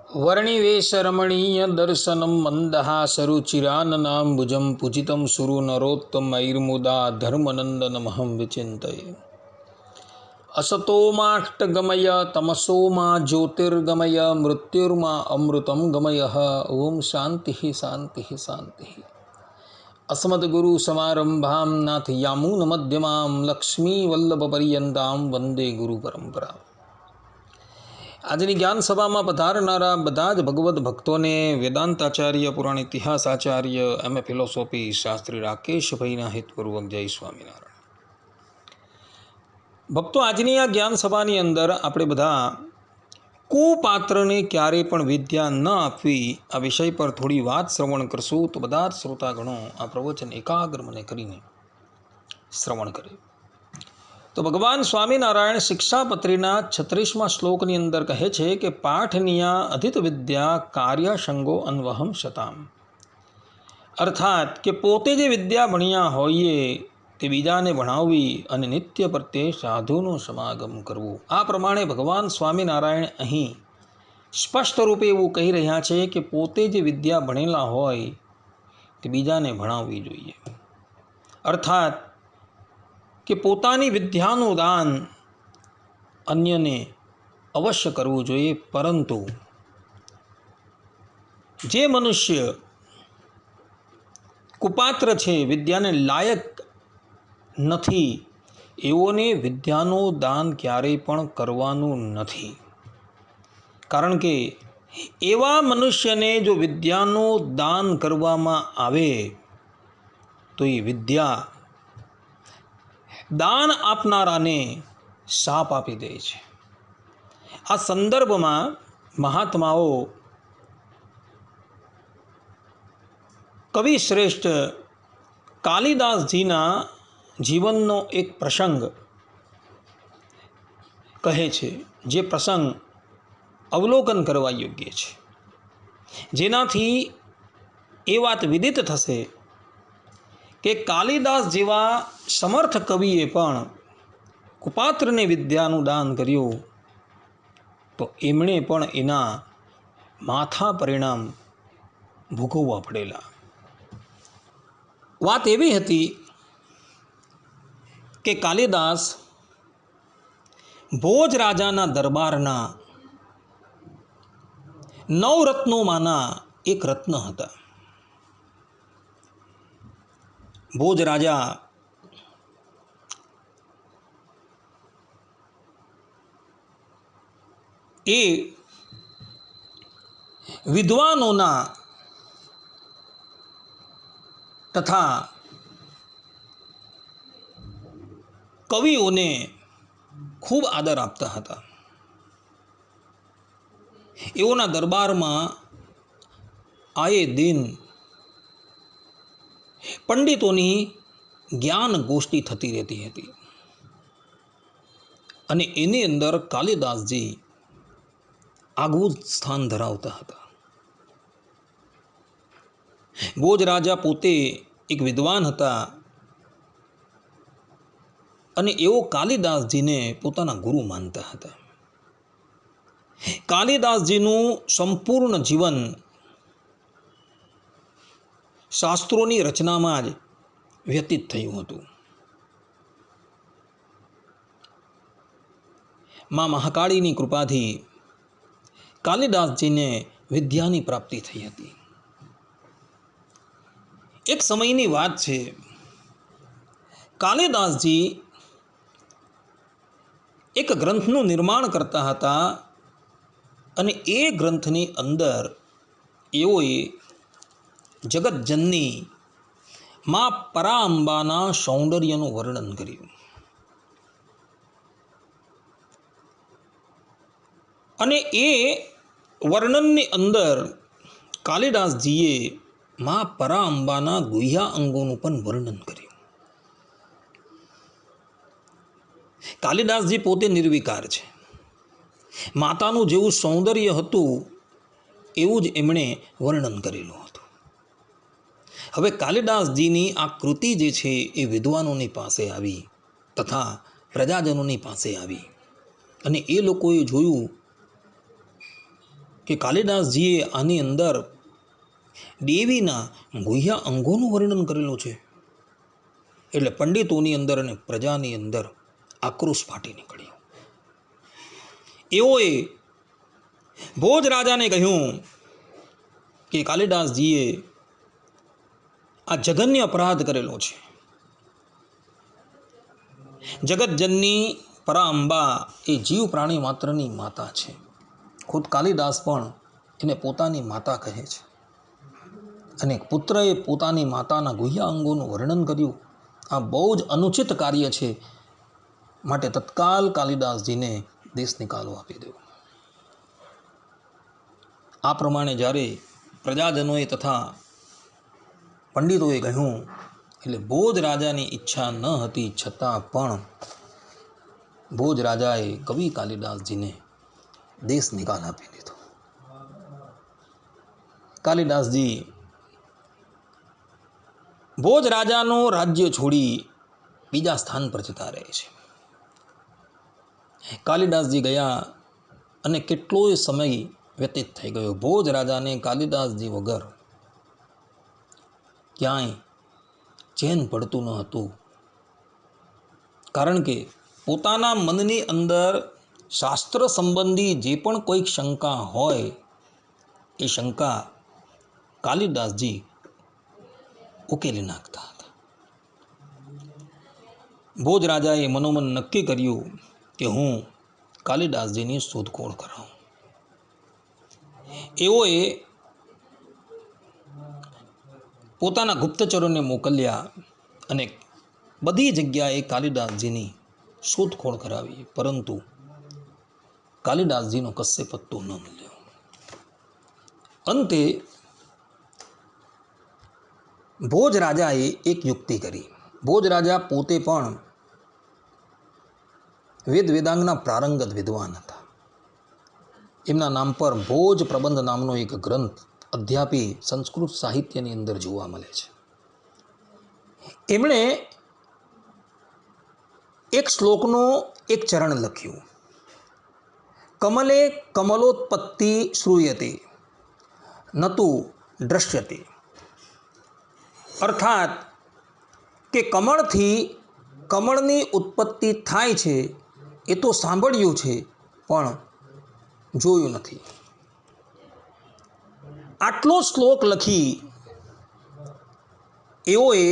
वर्णिवेशरमणीय दर्शनं मन्दहासरुचिराननाम्बुजं पूजितं सुरनरोत्तमैर्मुदा धर्मनन्दनमहं विचिन्तये। असतो माष्टगमय तमसो मा ज्योतिर्गमय मृत्युर्मा अमृतं गमयः। ओम शान्तिः शान्तिः शान्तिः। अस्मद्गुरुसमारम्भां नाथयामुनमध्यमां लक्ष्मीवल्लभपर्यन्तां वन्दे गुरुपरम्परां। આજની જ્ઞાન સભામાં પધારનારા બધા જ ભગવદ્ ભક્તોને વેદાંતાચાર્ય પુરાણ ઇતિહાસાચાર્ય એમએ ફિલોસોફી શાસ્ત્રી રાકેશભાઈના હિતપૂર્વક જય સ્વામિનારાયણ। ભક્તો, આજની આ જ્ઞાન સભાની અંદર આપણે બધા કુપાત્રને ક્યારેય પણ વિદ્યા ન આપવી આ વિષય પર થોડી વાત શ્રવણ કરશું। તો બધા જ શ્રોતાગણો આ પ્રવચન એકાગ્ર મને કરીને શ્રવણ કરે। તો ભગવાન સ્વામિનારાયણ શિક્ષાપત્રીના 36મા શ્લોકની અંદર કહે છે કે પાઠનિયા અધિત વિદ્યા કાર્યસંગો અન્વહમ શતામ, અર્થાત કે પોતે જે વિદ્યા ભણ્યા હોઈએ તે બીજાને ભણાવવી અને નિત્ય પ્રત્યે સાધુનો સમાગમ કરવો। આ પ્રમાણે ભગવાન સ્વામિનારાયણ અહીં સ્પષ્ટ રૂપે એવું કહી રહ્યા છે કે પોતે જે વિદ્યા ભણેલા હોય તે બીજાને ભણાવવી જોઈએ, અર્થાત કે પોતાની વિદ્યાનું દાન અન્યને અવશ્ય કરવું જોઈએ। પરંતુ જે મનુષ્ય કુપાત્ર છે, વિદ્યાને લાયક નથી, એઓને વિદ્યાનું દાન ક્યારેય પણ કરવાનું નથી। કારણ કે એવા મનુષ્યને જો વિદ્યાનું દાન કરવામાં આવે તો એ વિદ્યા દાન આપનારાને શાપ આપી દે છે। આ સંદર્ભમાં મહાત્માઓ કવિ શ્રેષ્ઠ કાલિદાસજીના જીવનનો એક પ્રસંગ કહે છે, જે પ્રસંગ અવલોકન કરવા યોગ્ય છે, જેનાથી એ વાત વિદિત થશે કે કાલિદાસ જેવા સમર્થ કવિએ પણ કુપાત્રને વિદ્યાનું દાન કર્યું તો એમણે પણ એના માથા પરિણામ ભોગવવા પડેલા। વાત એવી હતી કે કાલિદાસ ભોજ રાજાના દરબારના 9 રત્નોમાંના એક રત્ન હતા। ભોજ રાજા એ વિદ્વાનોના તથા કવિઓને ખૂબ આદર આપતા હતા। એઓના દરબારમાં આયે દિન પંડિતોની જ્ઞાન ગોષ્ઠી થતી રહેતી હતી અને એની અંદર કાલિદાસજી આગવું સ્થાન ધરાવતા હતા। ભોજ રાજા પોતે એક વિદ્વાન હતા અને એઓ કાલિદાસજીને પોતાના ગુરુ માનતા હતા। કાલિદાસજીનું સંપૂર્ણ જીવન શાસ્ત્રોની રચનામાં જ વ્યતીત થયું હતું। માં મહાકાળીની કૃપાથી કાલિદાસજીને વિદ્યાની પ્રાપ્તિ થઈ હતી। એક સમયની વાત છે, કાલિદાસજી એક ગ્રંથનું નિર્માણ કરતા હતા અને એ ગ્રંથની અંદર એઓએ જગતજનની માં પરાંબાના સૌંદર્યનું વર્ણન કર્યું અને એ વર્ણનની અંદર કાલિદાસજીએ માં પરાંબાના ગુહ્યા અંગોનું પણ વર્ણન કર્યું। કાલિદાસજી પોતે નિર્વિકાર છે। માતાનું જેવું સૌંદર્ય હતું એવું જ એમણે વર્ણન કરેલું હતું। હવે કાલિદાસજીની આ કૃતિ જે છે એ વિદ્વાનોની પાસે આવી તથા પ્રજાજનોની પાસે આવી અને એ લોકોએ જોયું કે કાલિદાસજીએ આની અંદર દેવીના ગુહ્યા અંગોનું વર્ણન કરેલું છે. એટલે પંડિતોની અંદર અને પ્રજાની અંદર આક્રોશ ફાટી નીકળ્યો. એઓએ ભોજ રાજાને કહ્યું કે કાલિદાસજીએ આ જઘન્ય અપરાધ કરેલો છે. જગતજનની પરાંબા એ જીવ પ્રાણી માત્રની માતા છે. ખુદ કાલિદાસ પણ એને પોતાની માતા કહે છે. અને પુત્રએ પોતાની માતાના ગુહ્યા અંગોનું વર્ણન કર્યું. આ બહુ જ અનુચિત કાર્ય છે. માટે તત્કાલ કાલિદાસજીને દેશ નિકાલો આપી દો. આ પ્રમાણે જ્યારે પ્રજાજનોએ તથા પંડિતોએ કહ્યું એટલે ભોજ રાજાની ઈચ્છા ન હતી, છતાં પણ ભોજ રાજાએ કવિ કાલિદાસજીને દેશ નિકાલ આપી દીધો. કાલિદાસજી ભોજ રાજાનું રાજ્ય છોડી બીજા સ્થાન પર જતા રહે છે. કાલિદાસજી ગયા અને કેટલોય સમય વ્યતીત થઈ ગયો. ભોજ રાજાને કાલિદાસજી વગર ક્યાંય ચેન પડતું ન હતું. કારણ કે પોતાના મનની અંદર શાસ્ત્ર સંબંધી જે પણ કોઈક શંકા હોય એ શંકા કાલિદાસજી ઉકેલી નાખતા હતા. ભોજ રાજાએ મનોમન નક્કી કર્યું કે હું કાલિદાસજીની શોધખોળ કરાવું. એઓએ પોતાના ગુપ્તચરોને મોકલ્યા અને બધી જગ્યાએ કાલિદાસજીની શોધખોળ કરાવી, પરંતુ કાલિદાસજીનો કશે પત્તો ન મળ્યો. અંતે ભોજ રાજાએ એક યુક્તિ કરી. ભોજ રાજા પોતે પણ વેદાંગના પ્રારંગત વિદ્વાન હતા. એમના નામ પર ભોજ પ્રબંધ નામનો એક ગ્રંથ અધ્યાપી સંસ્કૃત સાહિત્યની અંદર જોવા મળે છે. એમણે એક શ્લોકનો એક ચરણ લખ્યું. કમલે કમલોત્પત્તિ શ્રૂયતે નતુ દ્રશ્યતે. અર્થાત કે કમળથી કમળની ઉત્પત્તિ થાય છે એ તો સાંભળ્યું છે, પણ જોયું નથી. આટલો શ્લોક લખી એઓએ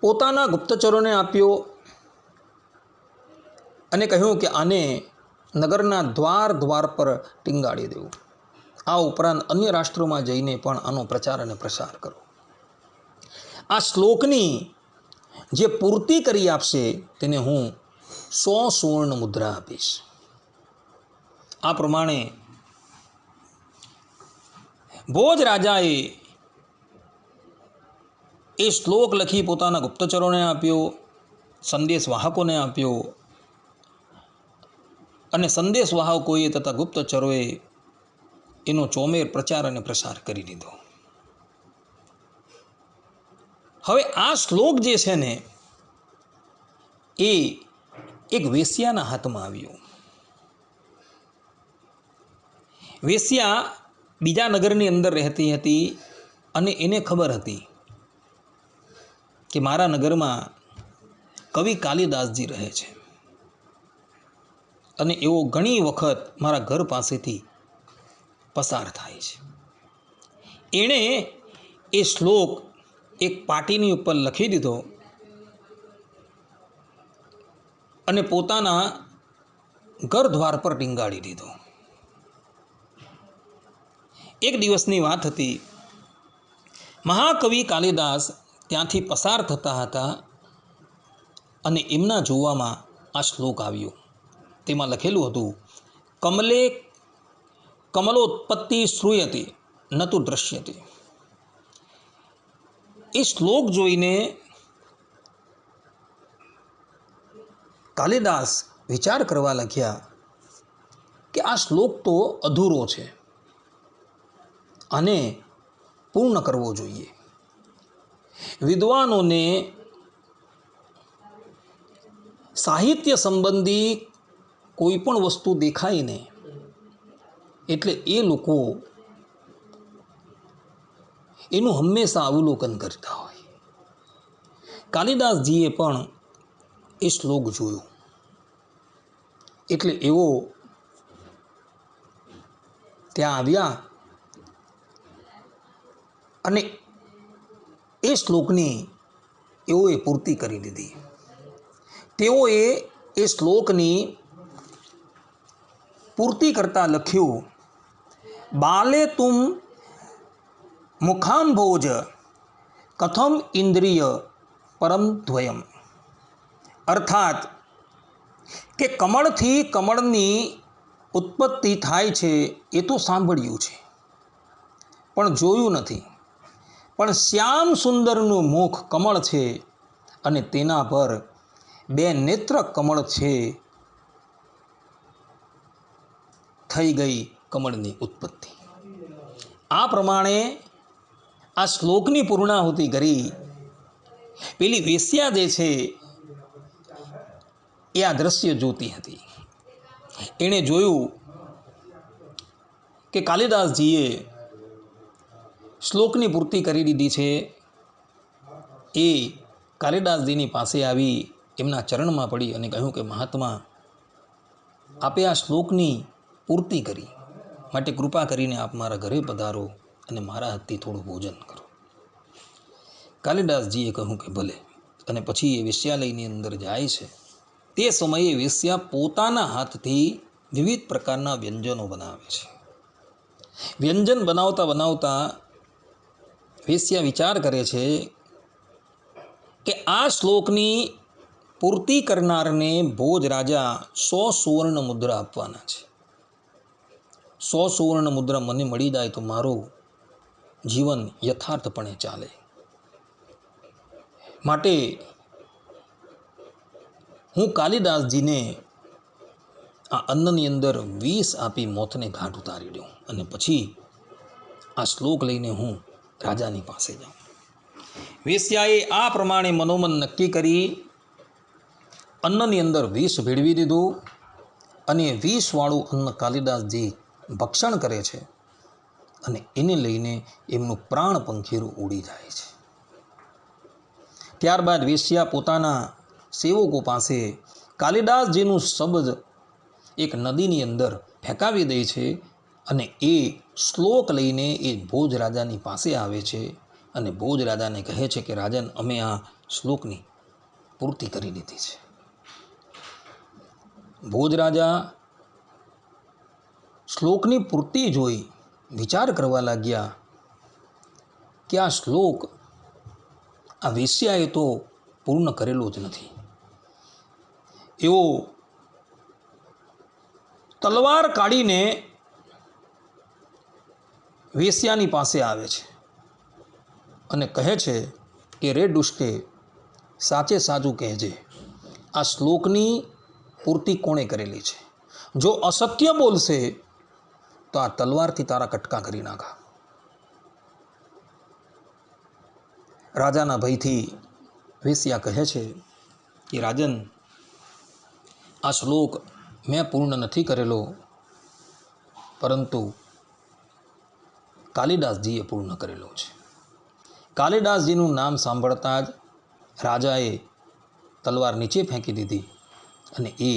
પોતાના ગુપ્તચરોને આપ્યો અને કહ્યું કે આને નગરના દ્વાર દ્વાર પર ટીંગાડી દેવું. આ ઉપરાંત અન્ય રાષ્ટ્રોમાં જઈને પણ આનો પ્રચાર અને પ્રસાર કરો. આ શ્લોકની જે પૂર્તિ કરી આપશે તેને હું 100 સુવર્ણ મુદ્રા આપીશ. આ પ્રમાણે ભોજ રાજાએ એ શ્લોક લખી પોતાના ગુપ્તચરોને આપ્યો, સંદેશવાહકોને આપ્યો અને સંદેશવાહકોએ તથા ગુપ્તચરોએ એનો ચોમેર પ્રચાર અને પ્રસાર કરી દીધો. હવે આ શ્લોક જે છે ને એ એક વેશ્યાના હાથમાં આવ્યો. વેશ્યા બીજા નગરની અંદર રહેતી હતી અને એને ખબર હતી કે મારા નગરમાં કવિ કાલિદાસજી રહે છે અને એવો ઘણી વખત મારા ઘર પાસેથી પસાર થાય છે. એણે એ શ્લોક એક પાટીની ઉપર લખી દીધો અને પોતાના ઘર દ્વાર પર ટીંગાડી દીધો. એક દિવસની વાત હતી. મહાકવિ કાલિદાસ ત્યાંથી પસાર થતા હતા અને એમના જોવામાં આ શ્લોક આવ્યો. તેમાં લખેલું હતું, કમલે કમલોત્પત્તિ શ્રૂયતે નતુ દ્રશ્યતે. એ શ્લોક જોઈને કાલિદાસ વિચાર કરવા લાગ્યા કે આ શ્લોક તો અધૂરો છે, આને પૂર્ણ કરવો જોઈએ. વિદ્વાનોને સાહિત્ય સંબંધી કોઈ પણ વસ્તુ દેખાઈને એટલે એ લોકો એનું હંમેશા અવલોકન કરતા હોય. કાલિદાસજીએ પણ એ શ્લોક જોયો એટલે એવો ત્યાં આવ્યા અને એ શ્લોકની એઓએ પૂર્તિ કરી દીધી. તેઓએ એ શ્લોકની પૂર્તિ કરતાં લખ્યું, બાલે તુમ મુખાંભોજ કથમ ઇન્દ્રિય પરમ દ્વયમ. અર્થાત કે કમળથી કમળની ઉત્પત્તિ થાય છે એ તો સાંભળ્યું છે પણ જોયું નથી. પણ શ્યામ સુંદરનું મુખ કમળ છે અને તેના પર બે નેત્ર કમળ છે, થઈ ગઈ કમળની ઉત્પત્તિ. આ પ્રમાણે આ શ્લોકની પૂર્ણાહુતિ કરી પેલી વેશ્યા જે છે એ આ દ્રશ્ય જોતી હતી. એણે જોયું કે કાલિદાસજીએ શ્લોકની પૂર્તિ કરી દીધી છે. એ કાલિદાસજીની પાસે આવી એમના ચરણમાં પડી અને કહ્યું કે મહાત્મા, આપે આ શ્લોકની પૂર્તિ કરી, માટે કૃપા કરીને આપ મારા ઘરે પધારો અને મારા હાથથી થોડું ભોજન કરો. કાલિદાસજીએ કહ્યું કે ભલે. અને પછી એ વેશ્યાલયની અંદર જાય છે. તે સમયે વેશ્યા પોતાના હાથથી વિવિધ પ્રકારના વ્યંજનો બનાવે છે. વ્યંજન બનાવતા બનાવતા વેશ્યા વિચાર કરે છે કે આ શ્લોકની પૂર્તિ કરનારને ભોજ રાજા 100 સુવર્ણ મુદ્રા આપવાના છે. 100 સુવર્ણ મુદ્રા મને મળી જાય તો મારું જીવન યથાર્થપણે ચાલે. માટે હું કાલિદાસજીને આ અન્નની અંદર વિષ આપી મોતને ઘાટ ઉતારી દઉં અને પછી આ શ્લોક લઈને હું રાજાની પાસે જાઉં. વેશ્યાએ આ પ્રમાણે મનોમન નક્કી કરી અન્નની અંદર વિષ ભેળવી દીધું અને વિષવાળું અન્ન કાલિદાસજી ભક્ષણ કરે છે અને એને લઈને એમનું પ્રાણ પંખીરું ઉડી જાય છે. ત્યારબાદ વેશ્યા પોતાના સેવકો પાસે કાલિદાસજીનું શબ્દ એક નદીની અંદર ફેંકાવી દે છે અને એ શ્લોક લઈને એ ભોજ રાજાની પાસે આવે છે અને ભોજ રાજાને કહે છે કે રાજન, અમે આ શ્લોકની પૂર્તિ કરી દીધી છે. ભોજ રાજા શ્લોકની પૂર્તિ જોઈ વિચાર કરવા લાગ્યા કે આ શ્લોક આ વેશ્યાએ તો પૂર્ણ કરેલો જ નથી. એવો તલવાર કાઢીને વેશ્યાની પાસે આવે છે અને કહે છે કે રે દુષ્ટે, સાચે સાચું કહેજે, આ શ્લોકની પૂર્તિ કોણે કરેલી છે? જો અસત્ય બોલશે તો આ તલવારથી તારા કટકા કરી નાખા. રાજાના ભયથી વેશ્યા કહે છે કે રાજન, આ શ્લોક મેં પૂર્ણ નથી કરેલો, પરંતુ કાલિદાસજીએ પૂર્ણ કરેલો છે. કાલિદાસજીનું નામ સાંભળતા જ રાજાએ તલવાર નીચે ફેંકી દીધી અને એ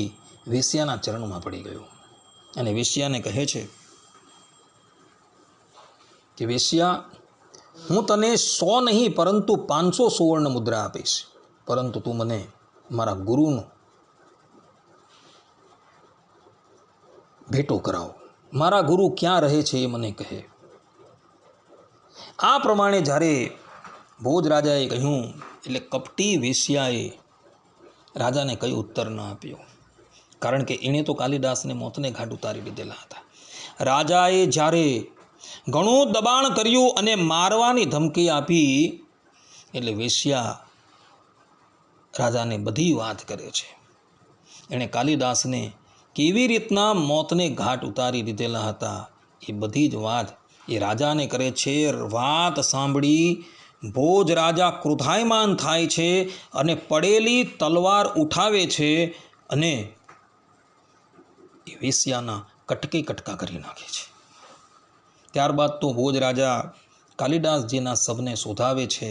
વેશ્યાના ચરણમાં પડી ગયો અને વેશ્યાને કહે છે કે વેશ્યા, હું તને 100 નહીં પરંતુ 500 સુવર્ણ મુદ્રા આપીશ, પરંતુ તું મને મારા ગુરુનો ભેટો કરાવો. મારા ગુરુ ક્યાં રહે છે એ મને કહે. આ પ્રમાણે જ્યારે ભોજ રાજાએ કહ્યું એટલે કપટી વેશ્યાએ રાજાને કઈ ઉત્તર ન આપ્યો, કારણ કે એણે તો કાલિદાસને મોતને ઘાટ ઉતારી દીધેલા હતા. રાજાએ જ્યારે ઘણું દબાણ કર્યું અને મારવાની ધમકી આપી એટલે વેશ્યા રાજાને બધી વાત કરે છે. એણે કાલિદાસને કેવી રીતના મોતને ઘાટ ઉતારી દીધેલા હતા એ બધી જ વાત એ રાજાને કરે છે. વાત સાંભળી ભોજ રાજા ક્રોધાયમાન થાય છે અને પડેલી તલવાર ઉઠાવે છે અને એ વેશ્યાના કટકે કટકા કરી નાખે છે. ત્યારબાદ તો ભોજ રાજા કાલિદાસજીના શબને શોધાવે છે,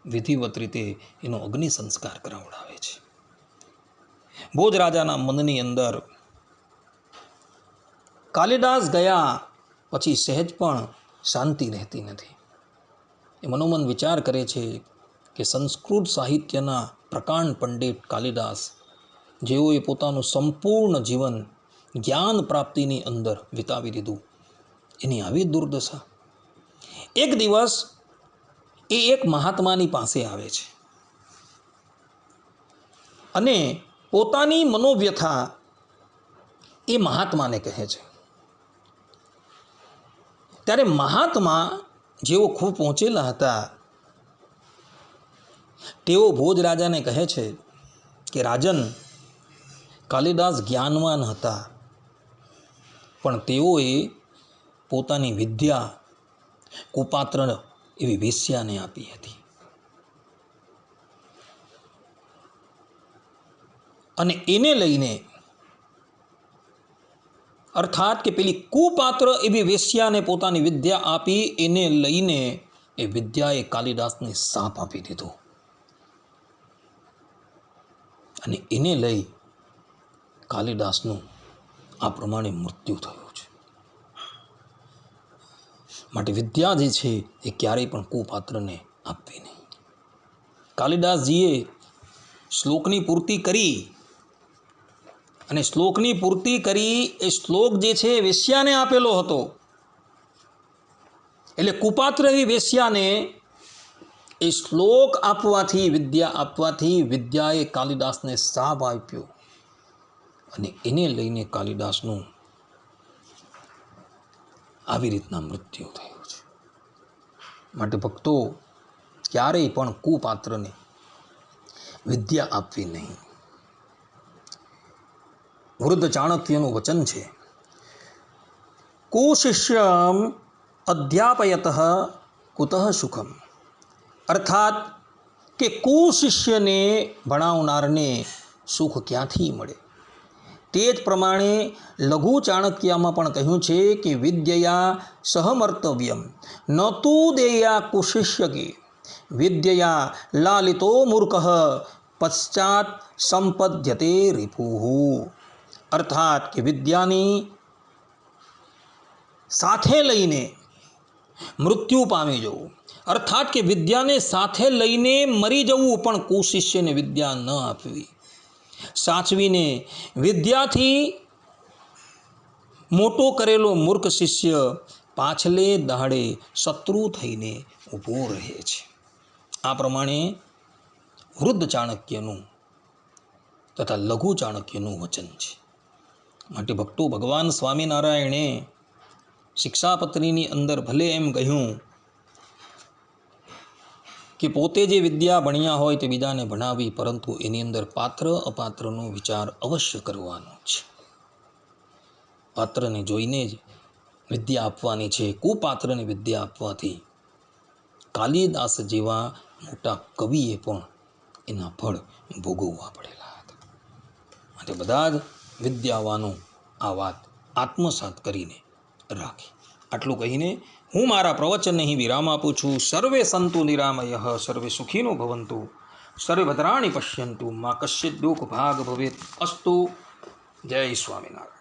વિધિવત રીતે એનો અગ્નિ સંસ્કાર કરાવડાવે છે. ભોજ રાજાના મનની અંદર કાલિદાસ ગયા પછી સહેજ પણ શાંતિ રહેતી નથી. એ મનોમન વિચાર કરે છે કે સંસ્કૃત સાહિત્યના પ્રકાંડ પંડિત કાલિદાસ, જેઓએ પોતાનું સંપૂર્ણ જીવન જ્ઞાન પ્રાપ્તિની અંદર વિતાવી દીધું, એની આવી દુર્દશા. એક દિવસ એ એક મહાત્માની પાસે આવે છે અને પોતાની મનોવ્યથા એ મહાત્માને કહે છે. ત્યારે મહાત્મા જેઓ ખૂબ પહોંચેલા હતા, તેઓ ભોજ રાજાને કહે છે કે રાજન, કાલિદાસ જ્ઞાનવાન હતા, પણ તેઓએ પોતાની વિદ્યા કુપાત્ર એવી વેશ્યાને આપી હતી. અને એને લઈને, અર્થાત કે પેલી કુપાત્ર એવી વેશ્યાને પોતાની વિદ્યા આપી, એને લઈને એ વિદ્યાએ કાલિદાસને શાપ આપી દીધો અને એને લઈ કાલિદાસનું આ પ્રમાણે મૃત્યુ થયું છે. માટે વિદ્યા જે છે એ ક્યારેય પણ કુપાત્રને આપવી નહીં. કાલિદાસજીએ શ્લોકની પૂર્તિ કરી અને શ્લોકની પૂર્તિ કરી એ શ્લોક જે છે એ વેશ્યાને આપેલો હતો. એટલે કુપાત્ર એવી વેશ્યાને એ શ્લોક આપવાથી, વિદ્યા આપવાથી વિદ્યાએ કાલિદાસને શાપ આપ્યો અને એને લઈને કાલિદાસનું આવી રીતના મૃત્યુ થયું છે. માટે ભક્તો, ક્યારેય પણ કુપાત્રને વિદ્યા આપવી નહીં. વૃદ્ધ ચાણક્યનું વચન છે, કુશિષ્યમ અધ્યાપયત કુતઃ સુખમ. અર્થાત કે કુશિષ્યને ભણાવનારને સુખ ક્યાંથી મળે. તે જ પ્રમાણે લઘુ ચાણક્યમાં પણ કહ્યું છે કે વિદ્યયા સહમર્તવ્યમ ન તુ દેયા કુશિષ્યકે વિદ્યયા લાલિતો મૂર્ખઃ પશ્ચાત સંપદ્યતે રિપુઃ. અર્થાત કે વિદ્યાની સાથે લઈને મૃત્યુ પામી જવું, અર્થાત કે વિદ્યાને સાથે લઈને મરી જવું, પણ કુશિષ્યને વિદ્યા ન આપવી. સાચવીને વિદ્યાથી મોટો કરેલો મૂર્ખ શિષ્ય પાછલે દહાડે શત્રુ થઈને ઊભો રહે છે. આ પ્રમાણે વૃદ્ધ ચાણક્યનું તથા લઘુ ચાણક્યનું વચન છે. માટે ભક્તો, ભગવાન સ્વામિનારાયણે શિક્ષાપત્રીની અંદર ભલે એમ કહ્યું કે પોતે જે વિદ્યા ભણ્યા હોય તે બીજાને ભણાવી, પરંતુ એની અંદર પાત્ર અપાત્રનો વિચાર અવશ્ય કરવાનો છે. પાત્રને જોઈને જ વિદ્યા આપવાની છે. કુપાત્રને વિદ્યા આપવાથી કાલિદાસ જેવા મોટા કવિએ પણ એના ફળ ભોગવવા પડેલા હતા. માટે બધા જ વિદ્યાવાનો આ વાત આત્મસાત કરીને રાખી. આટલું કહીને હું મારા પ્રવચનને અહીં વિરામ આપું છું. સર્વે સંતુ નિરામયઃ, સર્વે સુખીનો ભવંતુ, સર્વે ભદ્રાણિ પશ્યન્તુ, મા કશ્ચિદ દુઃખ ભાગ ભવેત. અસ્તુ. જય સ્વામિનારાયણ.